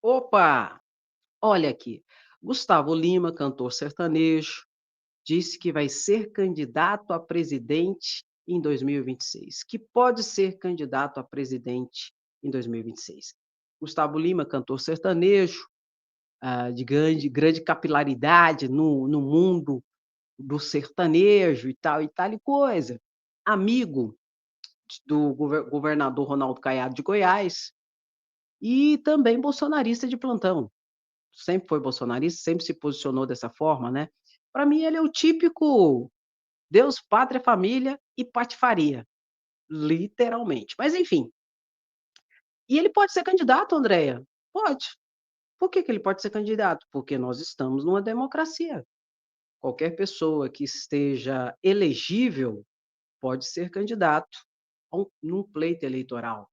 Opa! Olha aqui. Gustavo Lima, cantor sertanejo, disse que vai ser candidato a presidente em 2026, que pode ser candidato a presidente em 2026. Gustavo Lima, cantor sertanejo, de grande capilaridade no mundo do sertanejo e tal e coisa. Amigo do governador Ronaldo Caiado de Goiás e também bolsonarista de plantão. Sempre foi bolsonarista, sempre se posicionou dessa forma, né. Para mim ele é o típico Deus, pátria, família e patifaria, literalmente. Mas enfim, e ele pode ser candidato, Andréia? Pode. Por que que ele pode ser candidato? Porque nós estamos numa democracia. Qualquer pessoa que esteja elegível pode ser candidato num pleito eleitoral.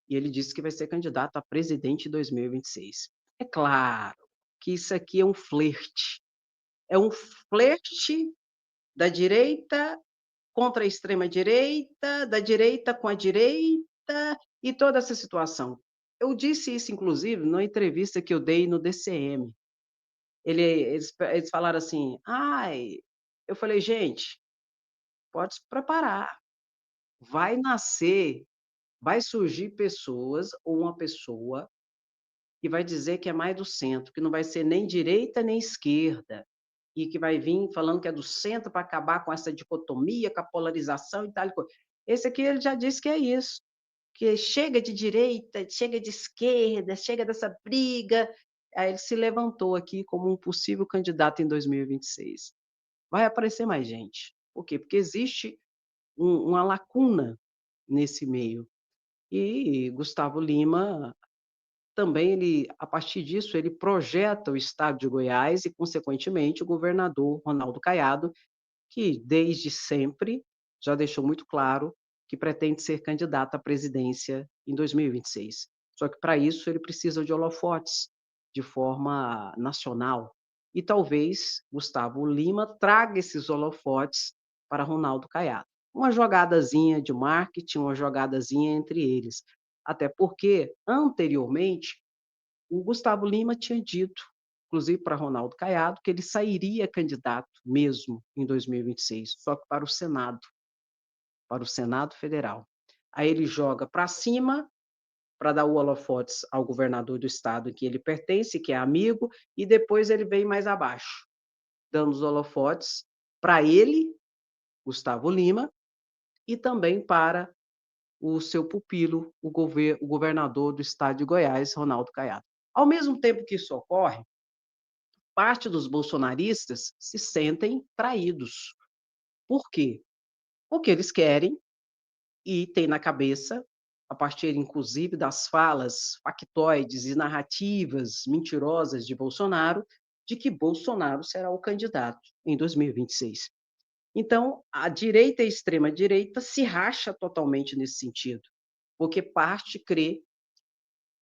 E ele disse que vai ser candidato a presidente em 2026. É claro que isso aqui é um flerte. É um flerte da direita contra a extrema direita, da direita com a direita e toda essa situação. Eu disse isso inclusive numa entrevista que eu dei no DCM. Eles falaram assim: "Ai", eu falei: "Gente, pode se preparar, vai nascer, vai surgir pessoas ou uma pessoa que vai dizer que é mais do centro, que não vai ser nem direita nem esquerda, e que vai vir falando que é do centro para acabar com essa dicotomia, com a polarização e tal e coisa. Esse aqui ele já disse que é isso, que chega de direita, chega de esquerda, chega dessa briga. Aí ele se levantou aqui como um possível candidato em 2026. Vai aparecer mais gente. Por quê? Porque existe uma lacuna nesse meio. E Gustavo Lima também ele, a partir disso, ele projeta o estado de Goiás e, consequentemente, o governador Ronaldo Caiado, que desde sempre já deixou muito claro que pretende ser candidato à presidência em 2026. Só que para isso ele precisa de holofotes de forma nacional. E talvez Gustavo Lima traga esses holofotes para Ronaldo Caiado. Uma jogadazinha de marketing, uma jogadazinha entre eles. Até porque, anteriormente, o Gustavo Lima tinha dito, inclusive para Ronaldo Caiado, que ele sairia candidato mesmo em 2026, só que para o Senado Federal. Aí ele joga para cima para dar o holofotes ao governador do estado em que ele pertence, que é amigo, e depois ele vem mais abaixo, dando os holofotes para ele, Gustavo Lima, e também para o seu pupilo, o governador do estado de Goiás, Ronaldo Caiado. Ao mesmo tempo que isso ocorre, parte dos bolsonaristas se sentem traídos. Por quê? Porque eles querem e têm na cabeça, a partir inclusive das falas factoides e narrativas mentirosas de Bolsonaro, de que Bolsonaro será o candidato em 2026. Então, a direita e a extrema-direita se racha totalmente nesse sentido, porque parte crê,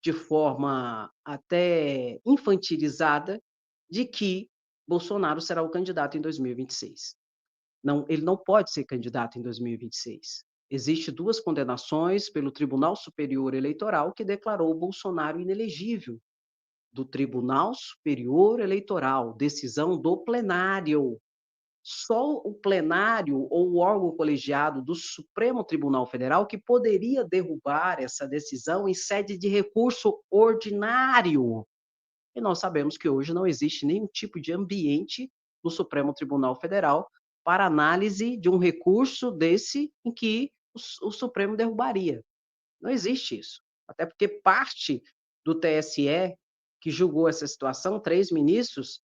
de forma até infantilizada, de que Bolsonaro será o candidato em 2026. Não, ele não pode ser candidato em 2026. Existem 2 condenações pelo Tribunal Superior Eleitoral que declarou Bolsonaro inelegível, do Tribunal Superior Eleitoral, decisão do plenário. Só o plenário ou o órgão colegiado do Supremo Tribunal Federal que poderia derrubar essa decisão em sede de recurso ordinário. E nós sabemos que hoje não existe nenhum tipo de ambiente no Supremo Tribunal Federal para análise de um recurso desse em que o Supremo derrubaria. Não existe isso. Até porque parte do TSE que julgou essa situação, 3 ministros,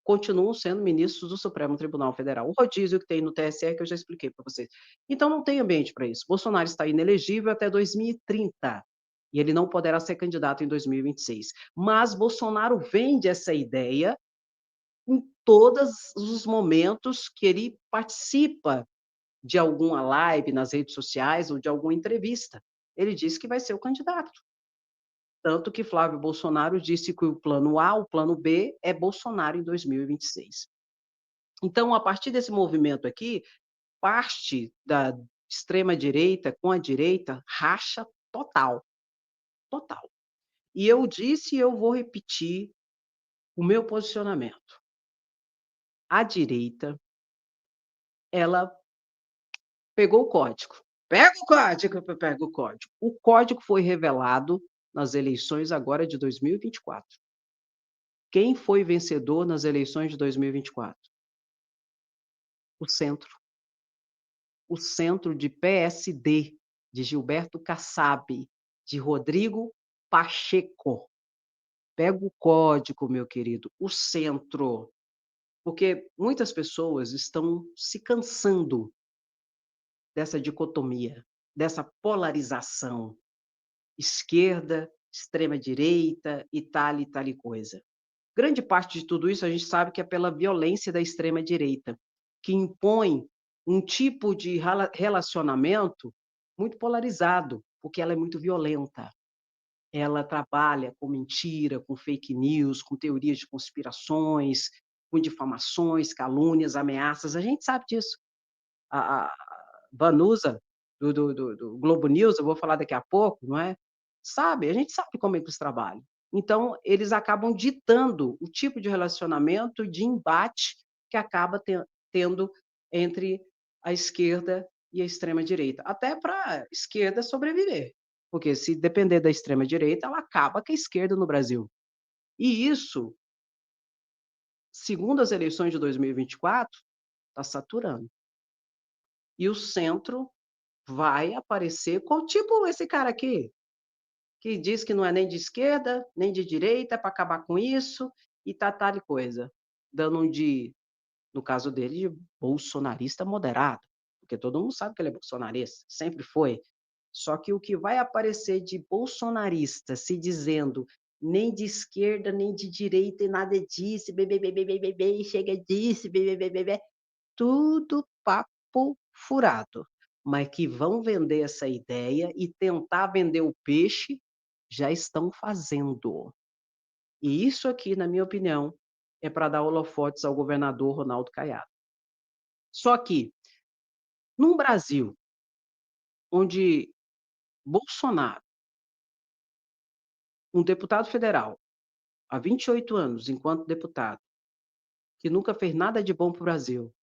continuam sendo ministros do Supremo Tribunal Federal. O rodízio que tem no TSE que eu já expliquei para vocês. Então não tem ambiente para isso. Bolsonaro está inelegível até 2030 e ele não poderá ser candidato em 2026. Mas Bolsonaro vende essa ideia em todos os momentos que ele participa de alguma live nas redes sociais ou de alguma entrevista. Ele disse que vai ser o candidato. Tanto que Flávio Bolsonaro disse que o plano A, o plano B, é Bolsonaro em 2026. Então, a partir desse movimento aqui, parte da extrema direita com a direita racha total, total. E eu disse e eu vou repetir o meu posicionamento. A direita, ela pegou o código. Pega o código, pega o código. O código foi revelado nas eleições agora de 2024. Quem foi vencedor nas eleições de 2024? O centro. O centro de PSD, de Gilberto Kassab, de Rodrigo Pacheco. Pega o código, meu querido, o centro. Porque muitas pessoas estão se cansando dessa dicotomia, dessa polarização, esquerda, extrema direita e tal e coisa. Grande parte de tudo isso a gente sabe que é pela violência da extrema direita, que impõe um tipo de relacionamento muito polarizado, porque ela é muito violenta. Ela trabalha com mentira, com fake news, com teorias de conspirações, com difamações, calúnias, ameaças, a gente sabe disso. A Vanusa, do Globo News, eu vou falar daqui a pouco, não é, sabe, a gente sabe como é que eles trabalham. Então, eles acabam ditando o tipo de relacionamento, de embate que acaba tendo entre a esquerda e a extrema direita, até para a esquerda sobreviver, porque se depender da extrema direita, ela acaba com a esquerda no Brasil. E isso, segundo as eleições de 2024, está saturando. E o centro vai aparecer com tipo esse cara aqui, que diz que não é nem de esquerda, nem de direita, para acabar com isso, e tal e coisa. Dando um de, no caso dele, de bolsonarista moderado, porque todo mundo sabe que ele é bolsonarista, sempre foi. Só que o que vai aparecer de bolsonarista se dizendo nem de esquerda, nem de direita e nada disso, chega disso, tudo papo furado, mas que vão vender essa ideia e tentar vender o peixe, já estão fazendo. E isso aqui, na minha opinião, é para dar holofotes ao governador Ronaldo Caiado. Só que, num Brasil onde Bolsonaro, um deputado federal, há 28 anos enquanto deputado, que nunca fez nada de bom para o Brasil,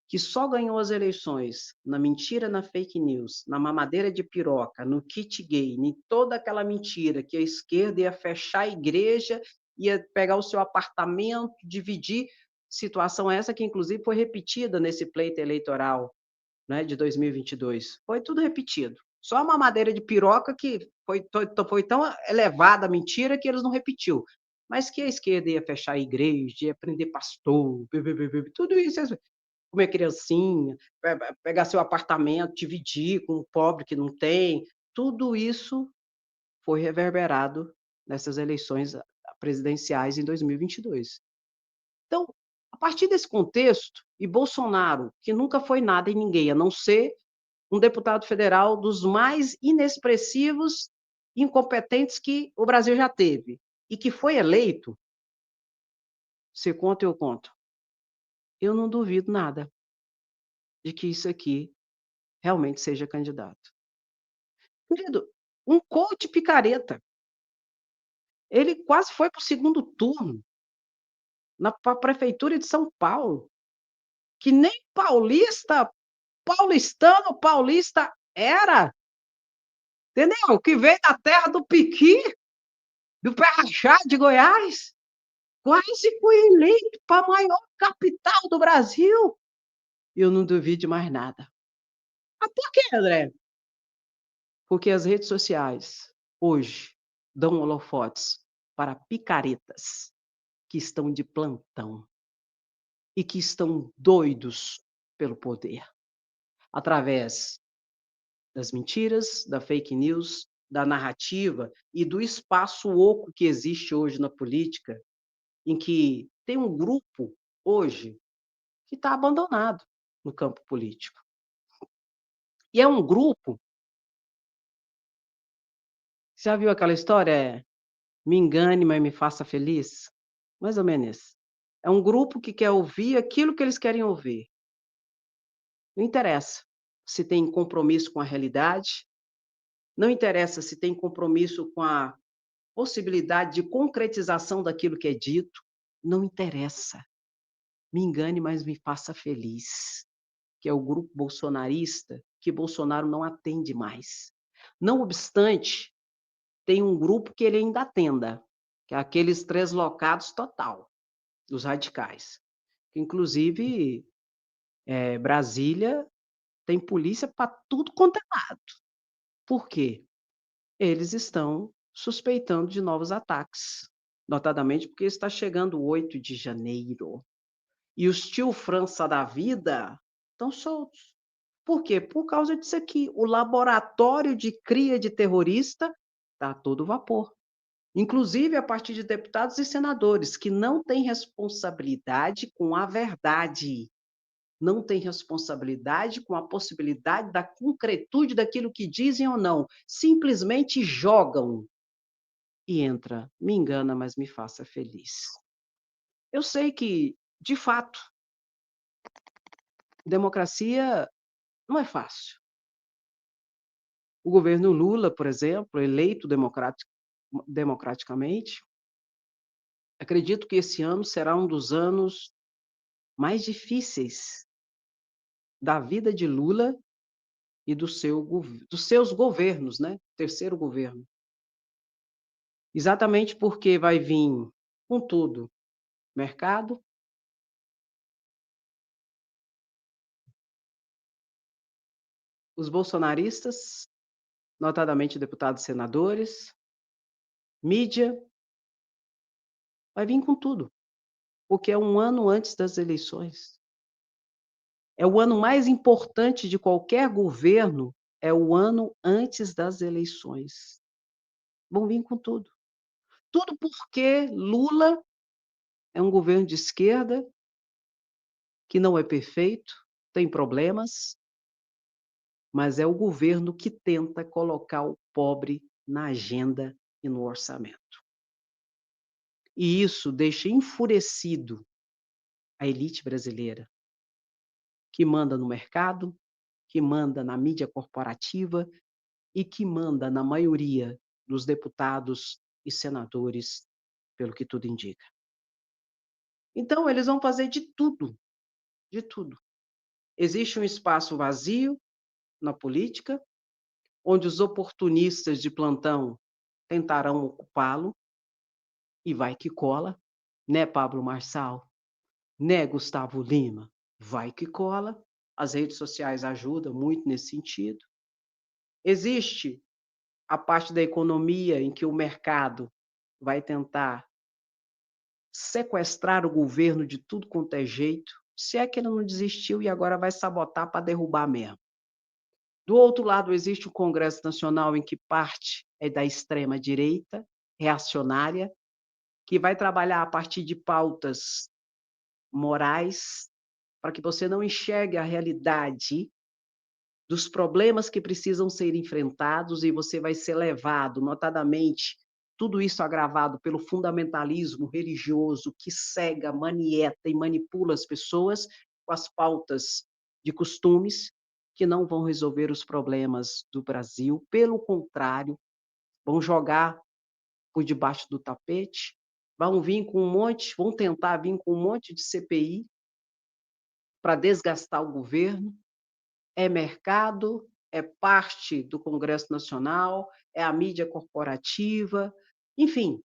que só ganhou as eleições na mentira, na fake news, na mamadeira de piroca, no kit gay, em toda aquela mentira que a esquerda ia fechar a igreja, ia pegar o seu apartamento, dividir, situação essa que inclusive foi repetida nesse pleito eleitoral, né, de 2022. Foi tudo repetido. Só a mamadeira de piroca que foi tão elevada a mentira que eles não repetiu. Mas que a esquerda ia fechar a igreja, ia prender pastor, tudo isso comer criancinha, pegar seu apartamento, dividir com o pobre que não tem, tudo isso foi reverberado nessas eleições presidenciais em 2022. Então, a partir desse contexto, e Bolsonaro, que nunca foi nada em ninguém, a não ser um deputado federal dos mais inexpressivos, incompetentes que o Brasil já teve, e que foi eleito, você conta, eu conto. Eu não duvido nada de que isso aqui realmente seja candidato. Querido, um coach picareta. Ele quase foi para o segundo turno, na prefeitura de São Paulo, que nem paulista, paulistano, paulista era, entendeu? Que veio da terra do piqui, do pé rachado de Goiás, quase foi eleito para a maior capital do Brasil. Eu não duvido de mais nada. Mas por quê, André? Porque as redes sociais, hoje, dão holofotes para picaretas que estão de plantão e que estão doidos pelo poder, através das mentiras, da fake news, da narrativa e do espaço oco que existe hoje na política, em que tem um grupo hoje que está abandonado no campo político. E é um grupo, você já viu aquela história? Me engane, mas me faça feliz? Mais ou menos isso. É um grupo que quer ouvir aquilo que eles querem ouvir. Não interessa se tem compromisso com a realidade, não interessa se tem compromisso com a possibilidade de concretização daquilo que é dito, não interessa. Me engane, mas me faça feliz, que é o grupo bolsonarista que Bolsonaro não atende mais. Não obstante, tem um grupo que ele ainda atenda, que é aqueles translocados total, os radicais. Inclusive, Brasília tem polícia para tudo quanto é lado. Por quê? Eles estão suspeitando de novos ataques, notadamente porque está chegando o 8 de janeiro. E os tio França da vida estão soltos. Por quê? Por causa disso aqui, o laboratório de cria de terrorista está a todo vapor. Inclusive a partir de deputados e senadores que não têm responsabilidade com a verdade, não têm responsabilidade com a possibilidade da concretude daquilo que dizem ou não, simplesmente jogam e entra, me engana, mas me faça feliz. Eu sei que, de fato, democracia não é fácil. O governo Lula, por exemplo, eleito democraticamente, acredito que esse ano será um dos anos mais difíceis da vida de Lula e dos seus governos, né? Terceiro governo. Exatamente porque vai vir com tudo, mercado, os bolsonaristas, notadamente deputados e senadores, mídia, vai vir com tudo, porque é um ano antes das eleições. É o ano mais importante de qualquer governo, é o ano antes das eleições. Vão vir com tudo. Tudo porque Lula é um governo de esquerda, que não é perfeito, tem problemas, mas é o governo que tenta colocar o pobre na agenda e no orçamento. E isso deixa enfurecido a elite brasileira, que manda no mercado, que manda na mídia corporativa e que manda na maioria dos deputados e senadores, pelo que tudo indica. Então, eles vão fazer de tudo, de tudo. Existe um espaço vazio na política, onde os oportunistas de plantão tentarão ocupá-lo, e vai que cola, né, Pablo Marçal? Né, Gustavo Lima? Vai que cola. As redes sociais ajudam muito nesse sentido. Existe a parte da economia em que o mercado vai tentar sequestrar o governo de tudo quanto é jeito, se é que ele não desistiu e agora vai sabotar para derrubar mesmo. Do outro lado, existe o Congresso Nacional, em que parte é da extrema-direita, reacionária, que vai trabalhar a partir de pautas morais, para que você não enxergue a realidade dos problemas que precisam ser enfrentados e você vai ser levado, notadamente, tudo isso agravado pelo fundamentalismo religioso que cega, manieta e manipula as pessoas com as pautas de costumes que não vão resolver os problemas do Brasil, pelo contrário, vão jogar por debaixo do tapete, vão tentar vir com um monte de CPI para desgastar o governo, é mercado, é parte do Congresso Nacional, é a mídia corporativa, enfim,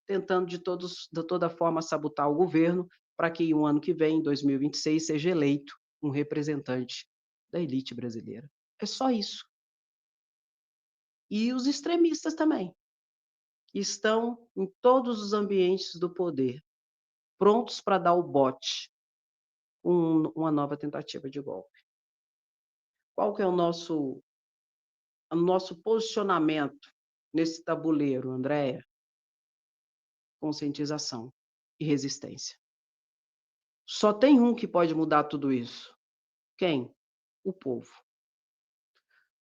tentando de toda forma sabotar o governo para que o ano que vem, em 2026, seja eleito um representante da elite brasileira. É só isso. E os extremistas também, que estão em todos os ambientes do poder, prontos para dar o bote, uma nova tentativa de golpe. Qual que é o nosso posicionamento nesse tabuleiro, Andréia? Conscientização e resistência. Só tem um que pode mudar tudo isso. Quem? O povo.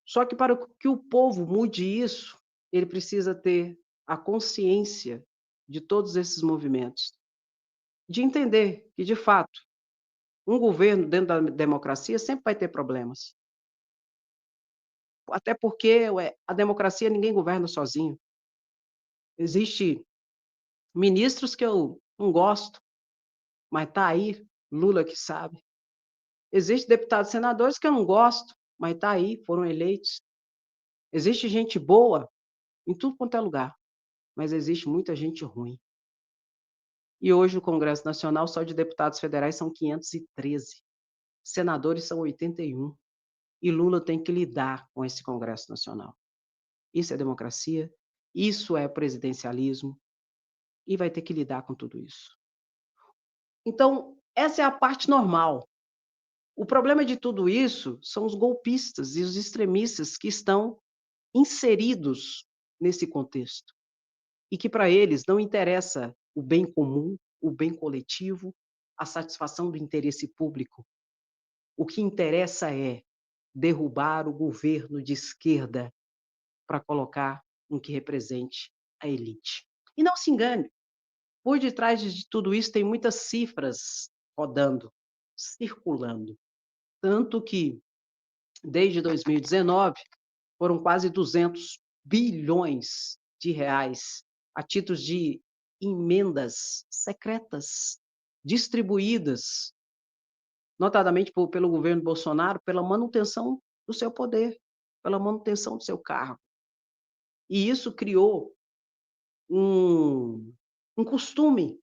Só que para que o povo mude isso, ele precisa ter a consciência de todos esses movimentos, de entender que, de fato, um governo dentro da democracia sempre vai ter problemas. Até porque a democracia ninguém governa sozinho. Existe ministros que eu não gosto, mas tá aí, Lula que sabe. Existe deputados e senadores que eu não gosto, mas tá aí, foram eleitos. Existe gente boa em tudo quanto é lugar, mas existe muita gente ruim. E hoje o Congresso Nacional, só de deputados federais, são 513, senadores são 81, e Lula tem que lidar com esse Congresso Nacional. Isso é democracia, isso é presidencialismo, e vai ter que lidar com tudo isso. Então, essa é a parte normal. O problema de tudo isso são os golpistas e os extremistas que estão inseridos nesse contexto, e que para eles não interessa o bem comum, o bem coletivo, a satisfação do interesse público. O que interessa é derrubar o governo de esquerda para colocar um que represente a elite. E não se engane, por detrás de tudo isso tem muitas cifras rodando, circulando. Tanto que, desde 2019, foram quase 200 bilhões de reais a títulos de emendas secretas distribuídas, notadamente pelo governo Bolsonaro, pela manutenção do seu poder, pela manutenção do seu cargo. E isso criou um, um costume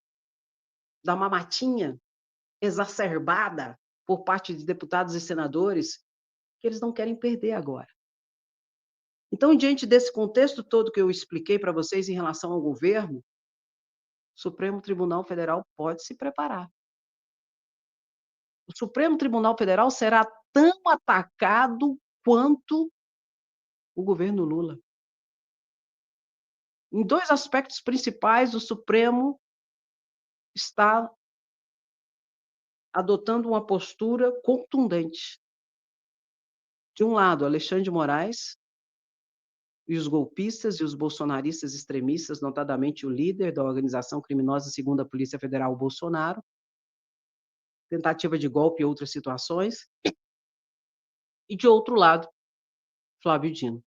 da mamatinha exacerbada por parte de deputados e senadores que eles não querem perder agora. Então, diante desse contexto todo que eu expliquei para vocês em relação ao governo, o Supremo Tribunal Federal pode se preparar. O Supremo Tribunal Federal será tão atacado quanto o governo Lula. Em dois aspectos principais, o Supremo está adotando uma postura contundente. De um lado, Alexandre de Moraes e os golpistas e os bolsonaristas extremistas, notadamente o líder da organização criminosa segundo a Polícia Federal, Bolsonaro, tentativa de golpe e outras situações. E, de outro lado, Flávio Dino,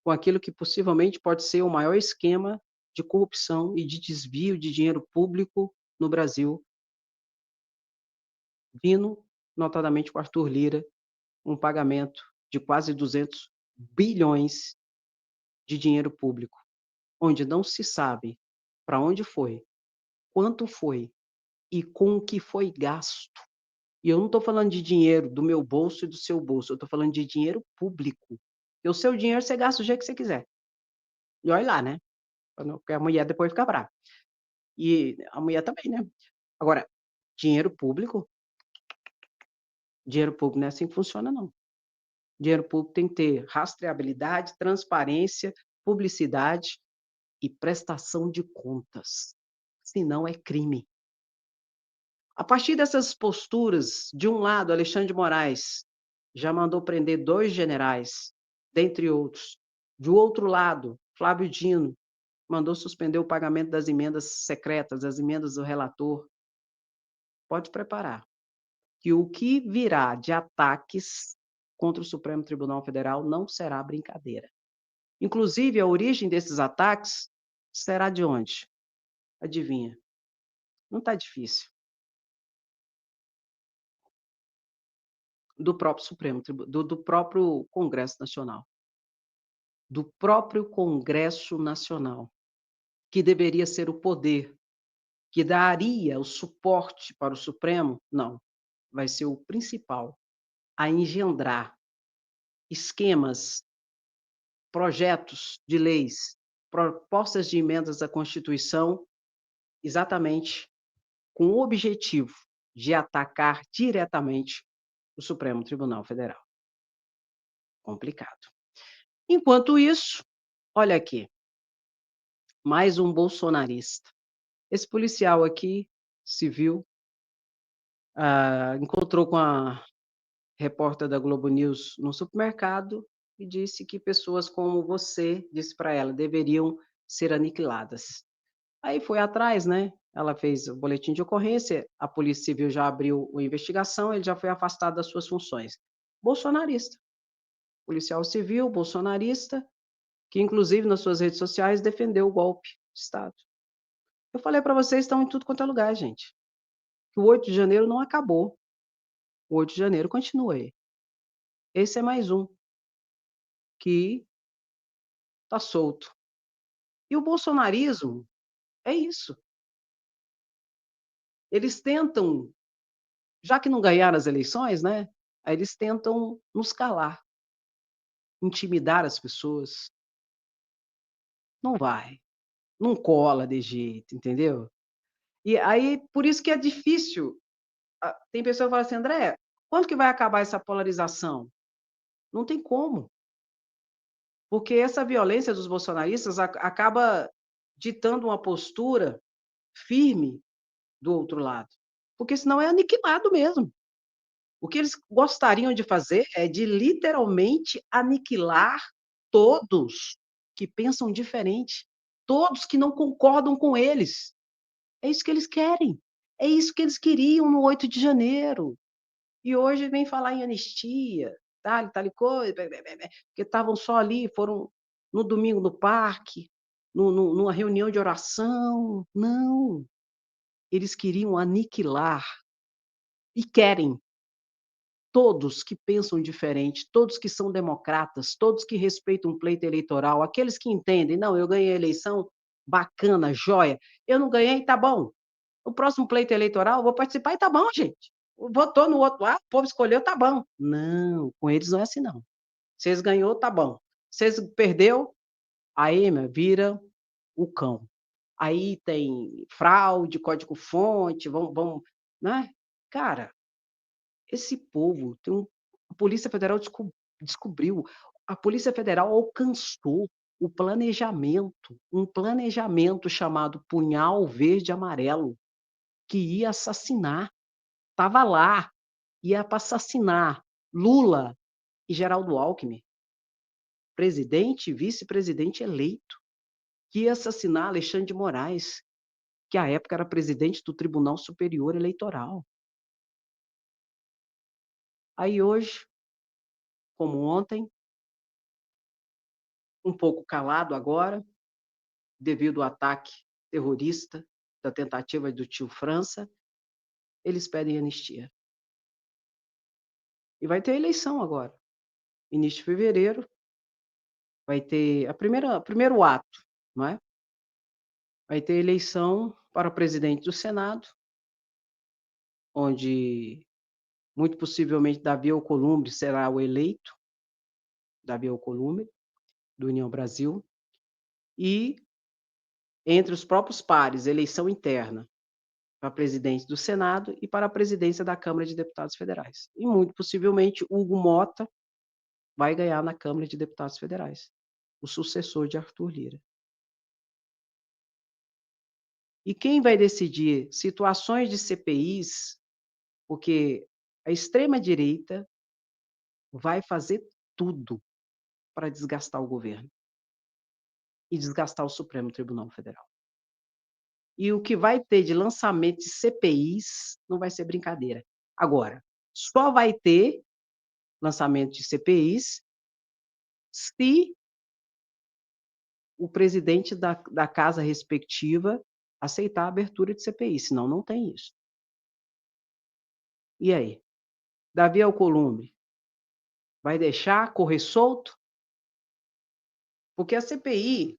com aquilo que possivelmente pode ser o maior esquema de corrupção e de desvio de dinheiro público no Brasil, vindo, notadamente, com Arthur Lira, um pagamento de quase 200 bilhões de dinheiro público, onde não se sabe para onde foi, quanto foi e com o que foi gasto. E eu não estou falando de dinheiro do meu bolso e do seu bolso, eu estou falando de dinheiro público. E o seu dinheiro você gasta do jeito que você quiser. E olha lá, né? Porque a mulher depois fica brava. E a mulher também, né? Agora, dinheiro público, dinheiro público não é assim que funciona, não. Dinheiro público tem que ter rastreabilidade, transparência, publicidade e prestação de contas. Senão é crime. A partir dessas posturas, de um lado, Alexandre de Moraes já mandou prender 2 generais, dentre outros. Do outro lado, Flávio Dino mandou suspender o pagamento das emendas secretas, das emendas do relator. Pode preparar, que o que virá de ataques contra o Supremo Tribunal Federal não será brincadeira. Inclusive, a origem desses ataques será de onde? Adivinha? Não está difícil. Do próprio do próprio Congresso Nacional. Do próprio Congresso Nacional, que deveria ser o poder que daria o suporte para o Supremo, não, vai ser o principal a engendrar esquemas, projetos de leis, propostas de emendas à Constituição, exatamente com o objetivo de atacar diretamente o Supremo Tribunal Federal. Complicado. Enquanto isso, olha aqui, mais um bolsonarista. Esse policial aqui, civil, encontrou com a repórter da Globo News no supermercado e disse que pessoas como você, disse para ela, deveriam ser aniquiladas. Aí foi atrás, né? Ela fez o boletim de ocorrência, a Polícia Civil já abriu a investigação, ele já foi afastado das suas funções. Bolsonarista. Policial civil, bolsonarista, que inclusive nas suas redes sociais defendeu o golpe de estado. Eu falei para vocês, estão em tudo quanto é lugar, gente. Que o 8 de janeiro não acabou, o 8 de janeiro continua aí. Esse é mais um que está solto. E o bolsonarismo é isso, eles tentam, já que não ganharam as eleições, né, aí eles tentam nos calar, intimidar as pessoas. Não vai, não cola de jeito, entendeu? E aí, por isso que é difícil, tem pessoa que fala assim: "André, quando que vai acabar essa polarização?". Não tem como, porque essa violência dos bolsonaristas acaba ditando uma postura firme do outro lado, porque senão é aniquilado mesmo. O que eles gostariam de fazer é de literalmente aniquilar todos que pensam diferente, todos que não concordam com eles. É isso que eles querem, é isso que eles queriam no 8 de janeiro. E hoje vem falar em anistia, tal e coisa, bé-bé-bé-bé, porque estavam só ali, foram no domingo no parque, numa reunião de oração. Não, eles queriam aniquilar e querem todos que pensam diferente, todos que são democratas, todos que respeitam o pleito eleitoral, aqueles que entendem: "Não, eu ganhei a eleição, bacana, joia. Eu não ganhei, tá bom. O próximo pleito eleitoral eu vou participar e tá bom, gente. Votou no outro lá, o povo escolheu, tá bom". Não, com eles não é assim não. Vocês ganhou, tá bom. Vocês perdeu, aí, vira o cão. Aí tem fraude, código-fonte, vão, né. Cara, esse povo tem a Polícia Federal descobriu, a Polícia Federal alcançou o planejamento, um planejamento chamado Punhal Verde Amarelo, que ia assassinar, estava lá, ia para assassinar Lula e Geraldo Alckmin, presidente e vice-presidente eleito, que ia assassinar Alexandre de Moraes, que à época era presidente do Tribunal Superior Eleitoral. Aí hoje, como ontem, um pouco calado agora, devido ao ataque terrorista da tentativa do tio França, eles pedem anistia. E vai ter eleição agora, início de fevereiro, vai ter o primeiro ato, não é, vai ter eleição para o presidente do Senado, onde muito possivelmente Davi Alcolumbre será o eleito, Davi Alcolumbre, do União Brasil, e entre os próprios pares, eleição interna para presidente do Senado e para a presidência da Câmara de Deputados Federais. E muito possivelmente Hugo Mota vai ganhar na Câmara de Deputados Federais, o sucessor de Arthur Lira. E quem vai decidir situações de CPIs, porque a extrema-direita vai fazer tudo para desgastar o governo e desgastar o Supremo Tribunal Federal. E o que vai ter de lançamento de CPIs não vai ser brincadeira. Agora, só vai ter lançamento de CPIs se o presidente da casa respectiva aceitar a abertura de CPI, senão não tem isso. E aí? Davi Alcolumbre vai deixar correr solto? Porque a CPI,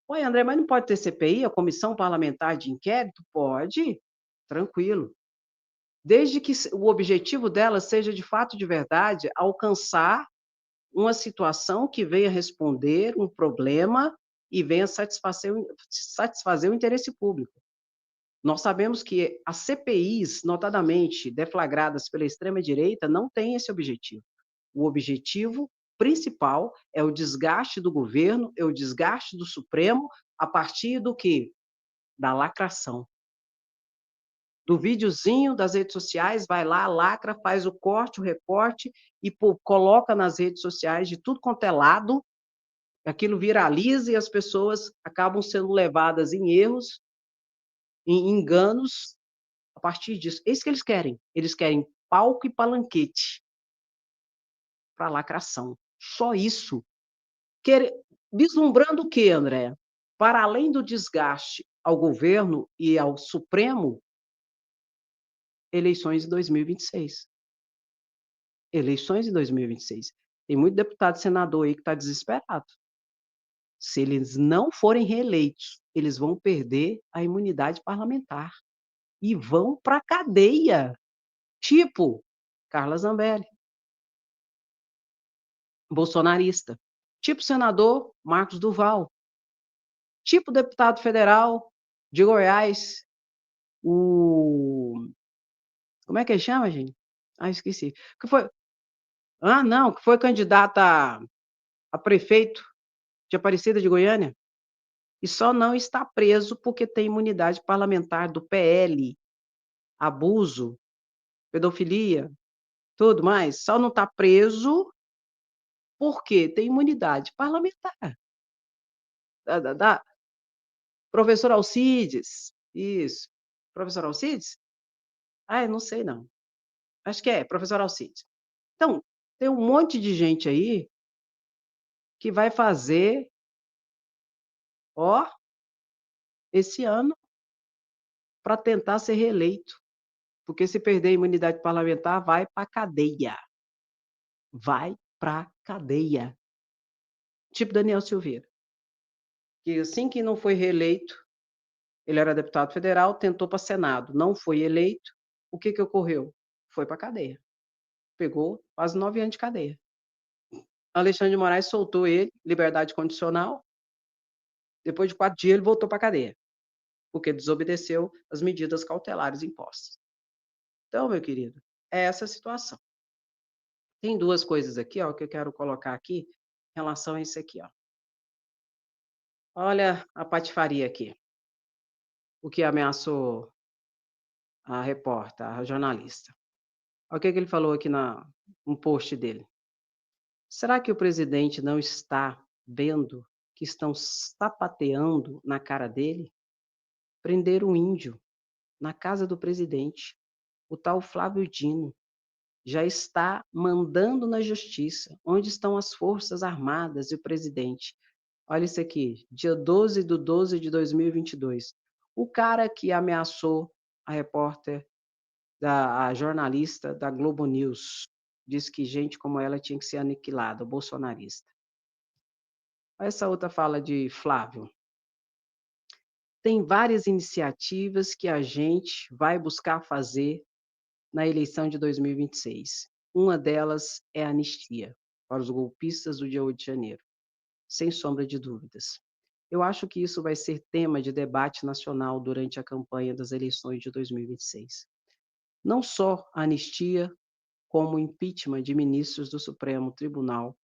"Oi, André, mas não pode ter CPI, a comissão parlamentar de inquérito?". Pode, tranquilo. Desde que o objetivo dela seja, de fato, de verdade, alcançar uma situação que venha responder um problema e venha satisfazer o interesse público. Nós sabemos que as CPIs, notadamente deflagradas pela extrema-direita, não têm esse objetivo. O objetivo principal é o desgaste do governo, é o desgaste do Supremo, a partir do quê? Da lacração. Do videozinho das redes sociais, vai lá, lacra, faz o corte, o recorte e coloca nas redes sociais de tudo quanto é lado, aquilo viraliza e as pessoas acabam sendo levadas em erros, em enganos, a partir disso. É isso que eles querem palco e palanquete para lacração, só isso. Vislumbrando o quê, André? Para além do desgaste ao governo e ao Supremo, eleições em 2026. Eleições em 2026. Tem muito deputado e senador aí que está desesperado. Se eles não forem reeleitos, eles vão perder a imunidade parlamentar e vão para a cadeia, tipo Carla Zambelli, bolsonarista, tipo senador Marcos Duval, tipo deputado federal de Goiás, o como é que ele chama, gente? Ah, esqueci. Que foi não, que foi candidata a prefeito de Aparecida de Goiânia, e só não está preso porque tem imunidade parlamentar do PL, abuso, pedofilia, tudo mais, só não está preso porque tem imunidade parlamentar. Da professor Alcides, isso. Professor Alcides? Eu não sei não. Acho que é, professor Alcides. Então, tem um monte de gente aí que vai fazer, ó, esse ano para tentar ser reeleito, porque se perder a imunidade parlamentar, vai para cadeia. Vai para cadeia. Tipo Daniel Silveira, que assim que não foi reeleito, ele era deputado federal, tentou para Senado, não foi eleito, o que ocorreu? Foi para cadeia. Pegou quase 9 anos de cadeia. Alexandre de Moraes soltou ele, liberdade condicional, depois de 4 dias ele voltou para cadeia, porque desobedeceu as medidas cautelares impostas. Então, meu querido, é essa a situação. Tem 2 coisas aqui, ó, que eu quero colocar aqui, em relação a isso aqui, ó. Olha a patifaria aqui, o que ameaçou a repórter, a jornalista. Olha o que ele falou aqui no post dele. Será que o presidente não está vendo que estão sapateando na cara dele? Prenderam um índio na casa do presidente, o tal Flávio Dino. Já está mandando na justiça. Onde estão as Forças Armadas e o presidente? Olha isso aqui, dia 12/12/2022. O cara que ameaçou a repórter, a jornalista da Globo News, disse que gente como ela tinha que ser aniquilada, bolsonarista. Essa outra fala de Flávio. Tem várias iniciativas que a gente vai buscar fazer na eleição de 2026. Uma delas é a anistia para os golpistas do dia 8 de janeiro, sem sombra de dúvidas. Eu acho que isso vai ser tema de debate nacional durante a campanha das eleições de 2026. Não só a anistia, como o impeachment de ministros do Supremo Tribunal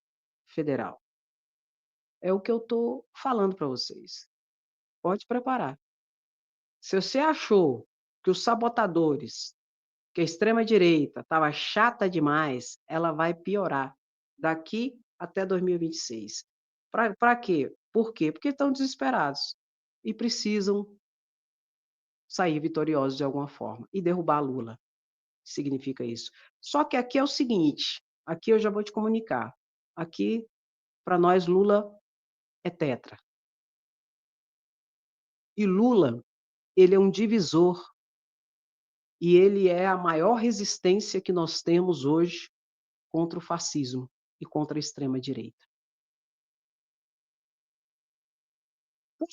Federal. É o que eu estou falando para vocês. Pode preparar. Se você achou que os sabotadores, que a extrema-direita estava chata demais, ela vai piorar daqui até 2026. Para quê? Por quê? Porque estão desesperados e precisam sair vitoriosos de alguma forma e derrubar Lula. Significa isso. Só que aqui é o seguinte, aqui eu já vou te comunicar. Aqui, para nós, Lula é tetra. E Lula, ele é um divisor e ele é a maior resistência que nós temos hoje contra o fascismo e contra a extrema-direita. Por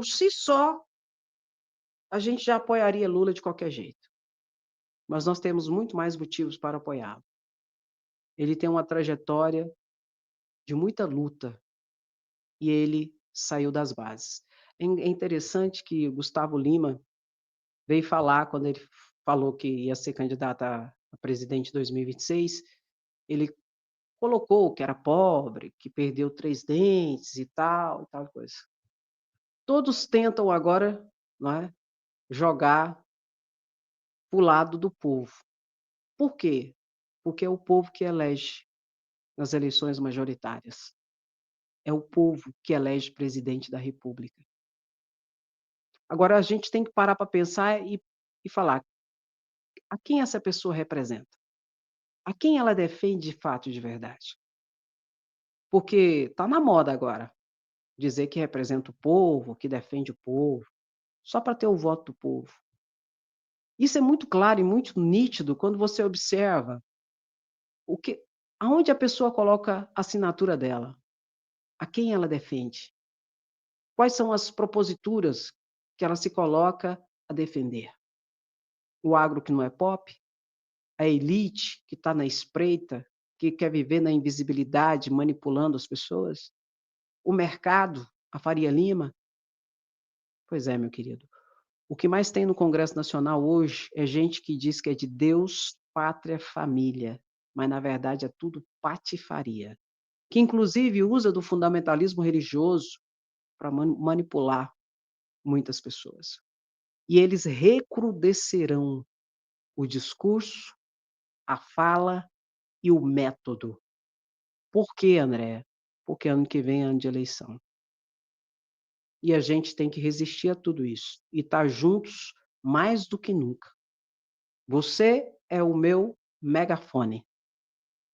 si só, a gente já apoiaria Lula de qualquer jeito. Mas nós temos muito mais motivos para apoiá-lo. Ele tem uma trajetória de muita luta e ele saiu das bases. É interessante que Gustavo Lima veio falar, quando ele falou que ia ser candidato a presidente em 2026, ele colocou que era pobre, que perdeu 3 dentes e tal coisa. Todos tentam agora, não é, jogar para o lado do povo. Por quê? Porque é o povo que elege nas eleições majoritárias. É o povo que elege presidente da república. Agora a gente tem que parar para pensar e falar, a quem essa pessoa representa? A quem ela defende de fato, de verdade? porque tá na moda agora, dizer que representa o povo, que defende o povo, só para ter o voto do povo. Isso é muito claro e muito nítido quando você observa o que aonde a pessoa coloca a assinatura dela, a quem ela defende, quais são as proposituras que ela se coloca a defender. O agro que não é pop, a elite que está na espreita, que quer viver na invisibilidade, manipulando as pessoas, o mercado, a Faria Lima. Pois é, meu querido. O que mais tem no Congresso Nacional hoje é gente que diz que é de Deus, pátria, família, mas na verdade é tudo patifaria, que inclusive usa do fundamentalismo religioso para manipular muitas pessoas. E eles recrudescerão o discurso, a fala e o método. Por quê, André? Porque ano que vem é ano de eleição. E a gente tem que resistir a tudo isso e estar juntos mais do que nunca. Você é o meu megafone.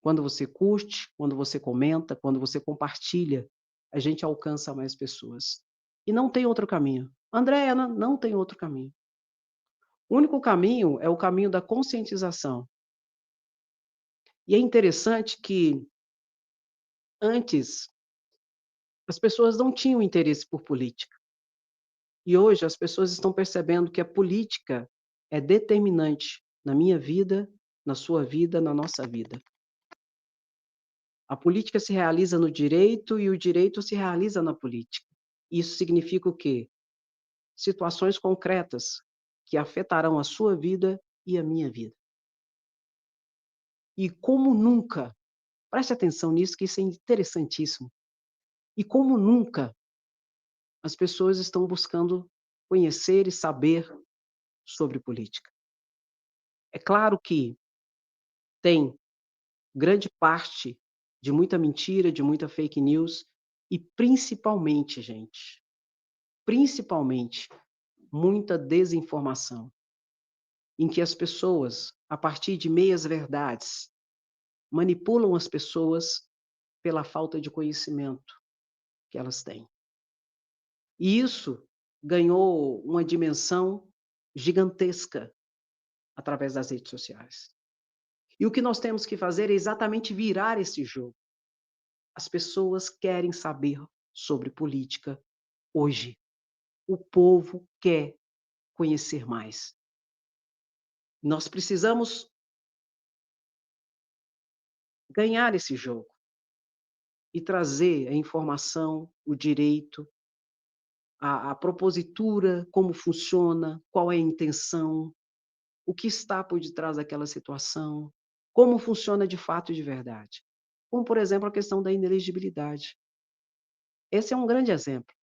Quando você curte, quando você comenta, quando você compartilha, a gente alcança mais pessoas. E não tem outro caminho. Andréa, não tem outro caminho. O único caminho é o caminho da conscientização. E é interessante que antes as pessoas não tinham interesse por política. E hoje as pessoas estão percebendo que a política é determinante na minha vida, na sua vida, na nossa vida. A política se realiza no direito e o direito se realiza na política. Isso significa o quê? Situações concretas que afetarão a sua vida e a minha vida. E como nunca, preste atenção nisso, que isso é interessantíssimo. E como nunca as pessoas estão buscando conhecer e saber sobre política. É claro que tem grande parte de muita mentira, de muita fake news e principalmente, gente, principalmente muita desinformação, em que as pessoas, a partir de meias verdades, manipulam as pessoas pela falta de conhecimento que elas têm. E isso ganhou uma dimensão gigantesca através das redes sociais. E o que nós temos que fazer é exatamente virar esse jogo. As pessoas querem saber sobre política hoje. O povo quer conhecer mais. Nós precisamos ganhar esse jogo e trazer a informação, o direito, a propositura, como funciona, qual é a intenção, o que está por detrás daquela situação, como funciona de fato e de verdade. Como, por exemplo, a questão da inelegibilidade. Esse é um grande exemplo.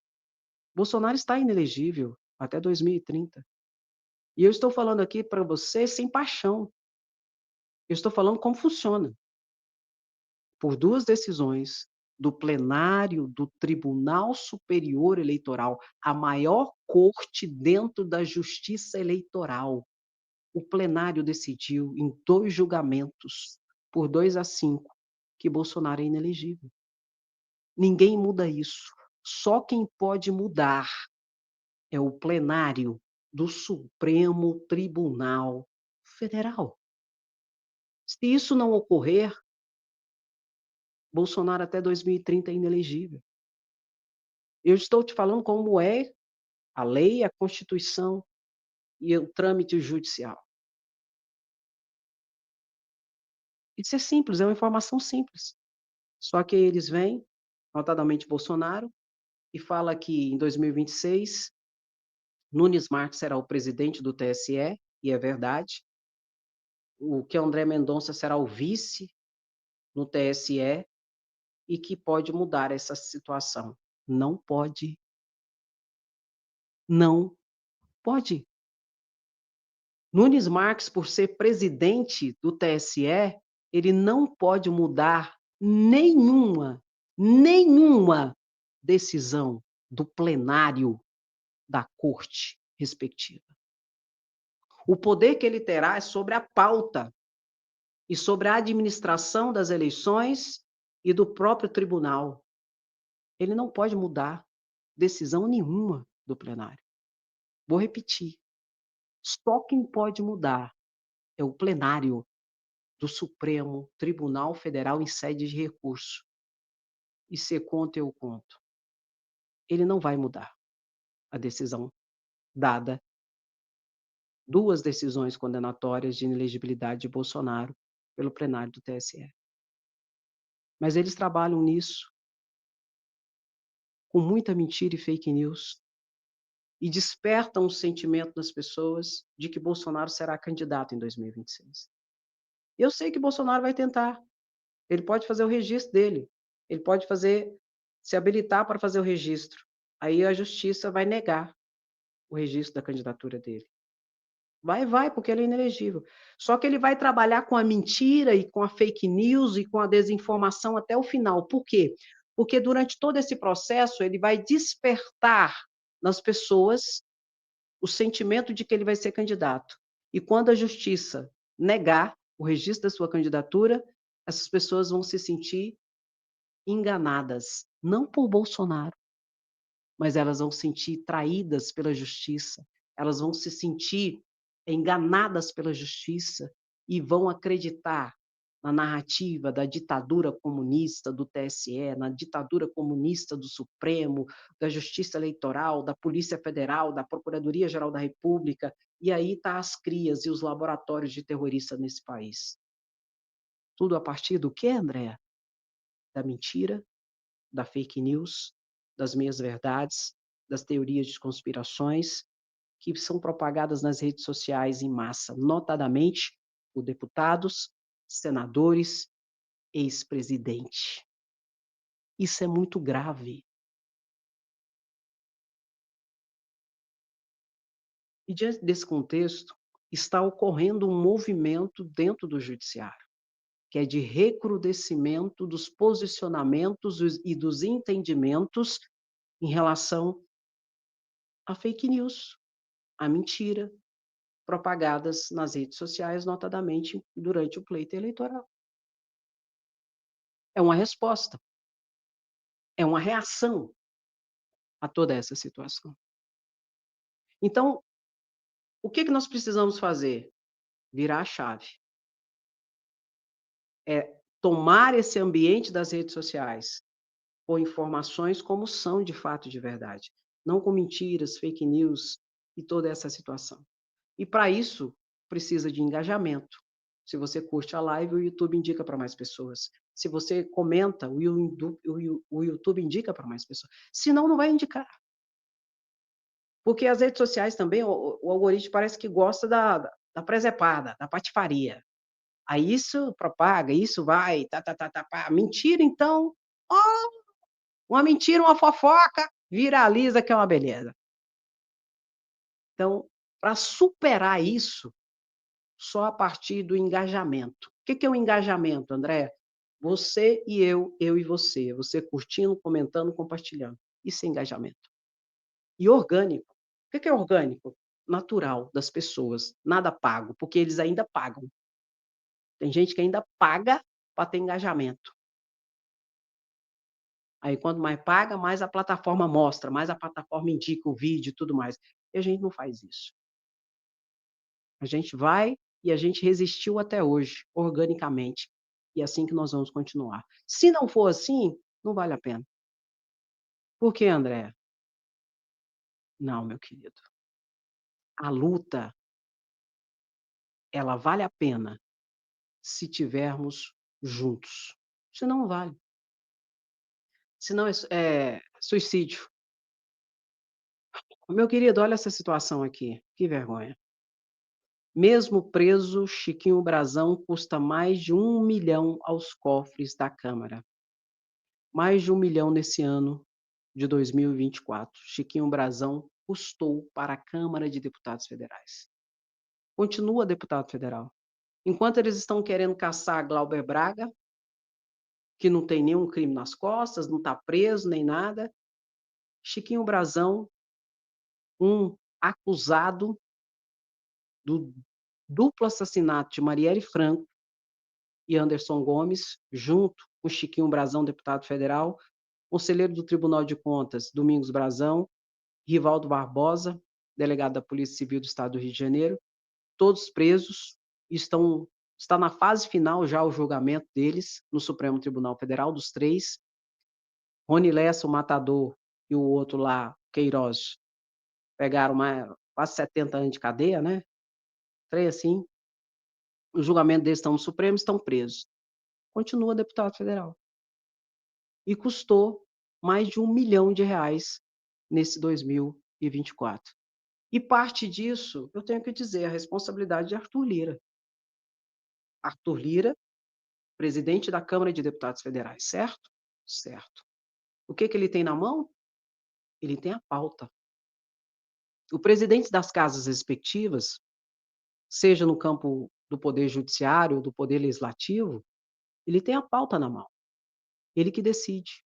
Bolsonaro está inelegível até 2030. E eu estou falando aqui para você sem paixão. Eu estou falando como funciona. Por 2 decisões do plenário do Tribunal Superior Eleitoral, a maior corte dentro da justiça eleitoral. O plenário decidiu em 2 julgamentos, por 2-5, que Bolsonaro é inelegível. Ninguém muda isso. Só quem pode mudar é o plenário do Supremo Tribunal Federal. Se isso não ocorrer, Bolsonaro até 2030 é inelegível. Eu estou te falando como é a lei, a Constituição e o trâmite judicial. Isso é simples, é uma informação simples. Só que eles vêm, notadamente Bolsonaro, e fala que em 2026 Nunes Marques será o presidente do TSE, e é verdade. O que André Mendonça será o vice no TSE e que pode mudar essa situação. Não pode. Não pode. Nunes Marques, por ser presidente do TSE, ele não pode mudar nenhuma decisão do plenário da corte respectiva. O poder que ele terá é sobre a pauta e sobre a administração das eleições e do próprio tribunal. Ele não pode mudar decisão nenhuma do plenário. Vou repetir, só quem pode mudar é o plenário do Supremo Tribunal Federal em sede de recurso. E se conta, eu conto. Ele não vai mudar a decisão dada, 2 decisões condenatórias de inelegibilidade de Bolsonaro pelo plenário do TSE. Mas eles trabalham nisso com muita mentira e fake news e despertam o sentimento das pessoas de que Bolsonaro será candidato em 2026. Eu sei que Bolsonaro vai tentar, ele pode fazer o registro dele, ele pode fazer se habilitar para fazer o registro, aí a justiça vai negar o registro da candidatura dele. Vai, porque ele é inelegível. Só que ele vai trabalhar com a mentira e com a fake news e com a desinformação até o final. Por quê? Porque durante todo esse processo ele vai despertar nas pessoas o sentimento de que ele vai ser candidato. E quando a justiça negar o registro da sua candidatura, essas pessoas vão se sentir enganadas, não por Bolsonaro, mas elas vão se sentir traídas pela justiça, elas vão se sentir enganadas pela justiça e vão acreditar na narrativa da ditadura comunista do TSE, na ditadura comunista do Supremo, da Justiça Eleitoral, da Polícia Federal, da Procuradoria-Geral da República, e aí tá as crias e os laboratórios de terrorista nesse país. Tudo a partir do quê, Andréa? Da mentira, da fake news, das meias-verdades, das teorias de conspirações, que são propagadas nas redes sociais em massa, notadamente por deputados, senadores, ex-presidente. Isso é muito grave. E diante desse contexto, está ocorrendo um movimento dentro do judiciário, que é de recrudescimento dos posicionamentos e dos entendimentos em relação à fake news, à mentira, propagadas nas redes sociais, notadamente durante o pleito eleitoral. É uma resposta, é uma reação a toda essa situação. Então, o que que nós precisamos fazer? Virar a chave. É tomar esse ambiente das redes sociais com informações como são de fato de verdade, não com mentiras, fake news e toda essa situação. E para isso, precisa de engajamento. Se você curte a live, o YouTube indica para mais pessoas. Se você comenta, o YouTube indica para mais pessoas. Senão, não vai indicar. Porque as redes sociais também, o algoritmo parece que gosta da presepada, da patifaria. Aí isso propaga, isso vai, pá. Mentira, então, ó, uma mentira, uma fofoca, viraliza que é uma beleza. Então, para superar isso, só a partir do engajamento. O que que é o engajamento, André? Você e eu e você. Você curtindo, comentando, compartilhando. Isso é engajamento. E orgânico. O que que é orgânico? Natural, das pessoas, nada pago, porque eles ainda pagam. Tem gente que ainda paga para ter engajamento. Aí quanto mais paga, mais a plataforma mostra, mais a plataforma indica o vídeo e tudo mais. E a gente não faz isso. A gente vai e a gente resistiu até hoje, organicamente. E é assim que nós vamos continuar. Se não for assim, não vale a pena. Por quê, André? Não, meu querido. A luta, ela vale a pena se tivermos juntos. Senão não vale. Senão é suicídio. Meu querido, olha essa situação aqui, que vergonha. Mesmo preso, Chiquinho Brasão custa mais de 1 milhão aos cofres da Câmara. Mais de 1 milhão nesse ano de 2024. Chiquinho Brasão custou para a Câmara de Deputados Federais. Continua deputado federal. Enquanto eles estão querendo caçar Glauber Braga, que não tem nenhum crime nas costas, não está preso nem nada, Chiquinho Brasão, um acusado do duplo assassinato de Marielle Franco, e Anderson Gomes, junto com Chiquinho Brazão, deputado federal, conselheiro do Tribunal de Contas, Domingos Brazão, Rivaldo Barbosa, delegado da Polícia Civil do Estado do Rio de Janeiro, todos presos, está na fase final já o julgamento deles no Supremo Tribunal Federal, dos 3. Rony Lessa, o matador, e o outro lá, Queiroz, pegaram quase 70 anos de cadeia, né? Trem assim. O julgamento deles estão no Supremo, estão presos. Continua deputado federal. E custou mais de R$ 1 milhão nesse 2024. E parte disso, eu tenho que dizer, a responsabilidade de Arthur Lira. Arthur Lira, presidente da Câmara de Deputados Federais, certo? Certo. O que ele tem na mão? Ele tem a pauta. O presidente das casas respectivas, seja no campo do poder judiciário ou do poder legislativo, ele tem a pauta na mão. Ele que decide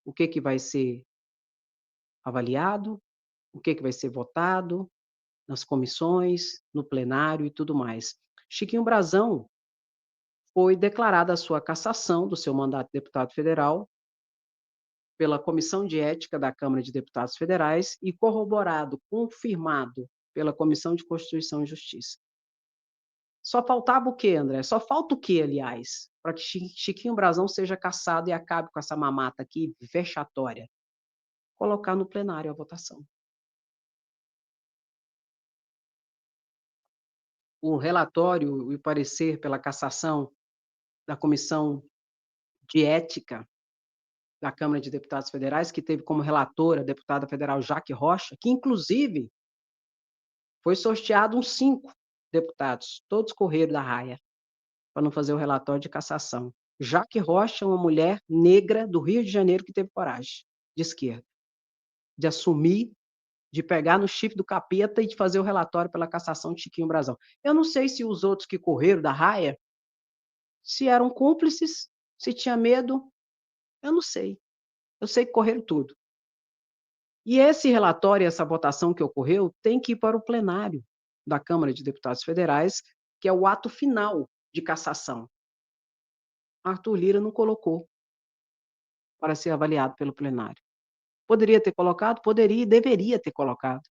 o que vai ser avaliado, o que vai ser votado nas comissões, no plenário e tudo mais. Chiquinho Brazão foi declarada a sua cassação do seu mandato de deputado federal pela Comissão de Ética da Câmara de Deputados Federais e corroborado, confirmado pela Comissão de Constituição e Justiça. Só faltava o quê, André? Só falta o quê, aliás, para que Chiquinho Brazão seja cassado e acabe com essa mamata aqui vexatória? Colocar no plenário a votação. O relatório e o parecer pela cassação da Comissão de Ética da Câmara de Deputados Federais, que teve como relatora a deputada federal Jaque Rocha, que inclusive foi sorteado uns 5 deputados, todos correram da raia, para não fazer o relatório de cassação. Jaque Rocha é uma mulher negra do Rio de Janeiro que teve coragem, de esquerda, de assumir, de pegar no chifre do capeta e de fazer o relatório pela cassação de Chiquinho Brazão. Eu não sei se os outros que correram da raia, se eram cúmplices, se tinha medo, eu não sei. Eu sei que correram tudo. E esse relatório, essa votação que ocorreu, tem que ir para o plenário da Câmara de Deputados Federais, que é o ato final de cassação. Arthur Lira não colocou para ser avaliado pelo plenário. Poderia ter colocado? Poderia e deveria ter colocado.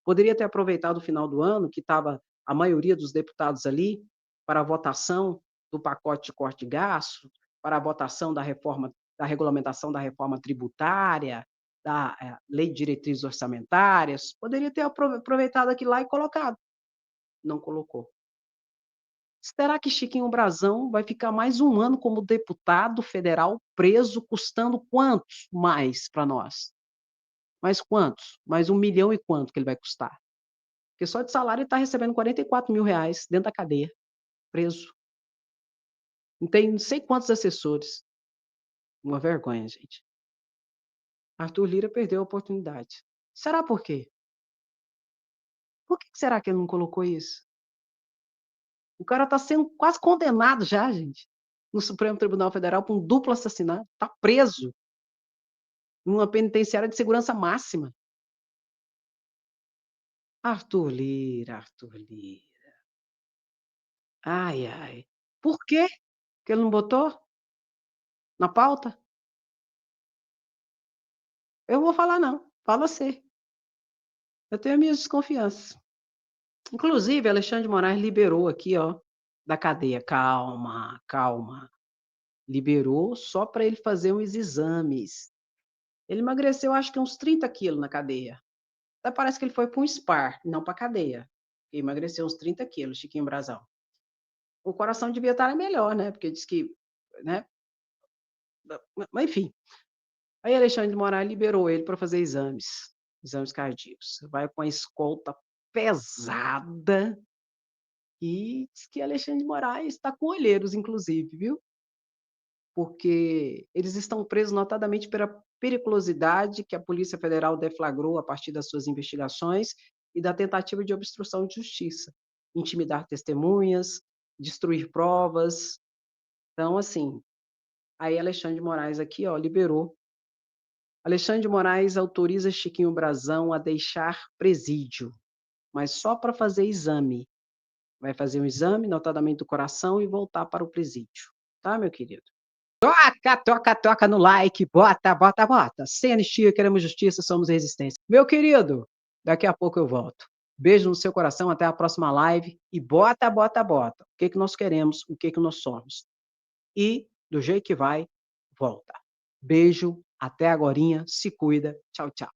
Poderia ter aproveitado o final do ano, que estava a maioria dos deputados ali, para a votação do pacote de corte de gasto, para a votação da reforma, da regulamentação da reforma tributária, da lei de diretrizes orçamentárias. Poderia ter aproveitado aquilo lá e colocado. Não colocou. Será que Chiquinho Brazão vai ficar mais um ano como deputado federal preso, custando quantos mais para nós? Mais quantos? Mais 1 milhão e quanto que ele vai custar? Porque só de salário ele está recebendo R$ 44 mil dentro da cadeia, preso. Não tem não sei quantos assessores. Uma vergonha, gente. Arthur Lira perdeu a oportunidade. Será por quê? Por que será que ele não colocou isso? O cara está sendo quase condenado já, gente, no Supremo Tribunal Federal por um duplo assassinato. Está preso numa penitenciária de segurança máxima. Arthur Lira, Arthur Lira. Ai, ai. Por quê que ele não botou na pauta? Eu vou falar não, fala você. Eu tenho minhas desconfianças. Inclusive, Alexandre de Moraes liberou aqui, ó, da cadeia. Calma, calma. Liberou só para ele fazer uns exames. Ele emagreceu, acho que uns 30 quilos na cadeia. Até parece que ele foi para um SPAR, não para cadeia. Ele emagreceu uns 30 quilos, Chiquinho Brasão. O coração devia estar melhor, né? Porque diz que, né? Mas enfim. Aí Alexandre de Moraes liberou ele para fazer exames cardíacos. Vai com a escolta pesada. E diz que Alexandre de Moraes está com olheiros, inclusive, viu? Porque eles estão presos notadamente pela periculosidade que a Polícia Federal deflagrou a partir das suas investigações e da tentativa de obstrução de justiça, intimidar testemunhas, destruir provas. Então, assim, aí Alexandre de Moraes aqui, ó, liberou. Alexandre de Moraes autoriza Chiquinho Brazão a deixar presídio, mas só para fazer exame. vai fazer um exame, notadamente do coração e voltar para o presídio, tá, meu querido? Toca, toca, toca no like, bota, bota, bota. Sem anistia, queremos justiça, somos resistência. Meu querido, daqui a pouco eu volto. Beijo no seu coração, até a próxima live e bota, bota, bota. O que que nós queremos, o que que nós somos. E, do jeito que vai, volta. Beijo, até agorinha, se cuida. Tchau, tchau.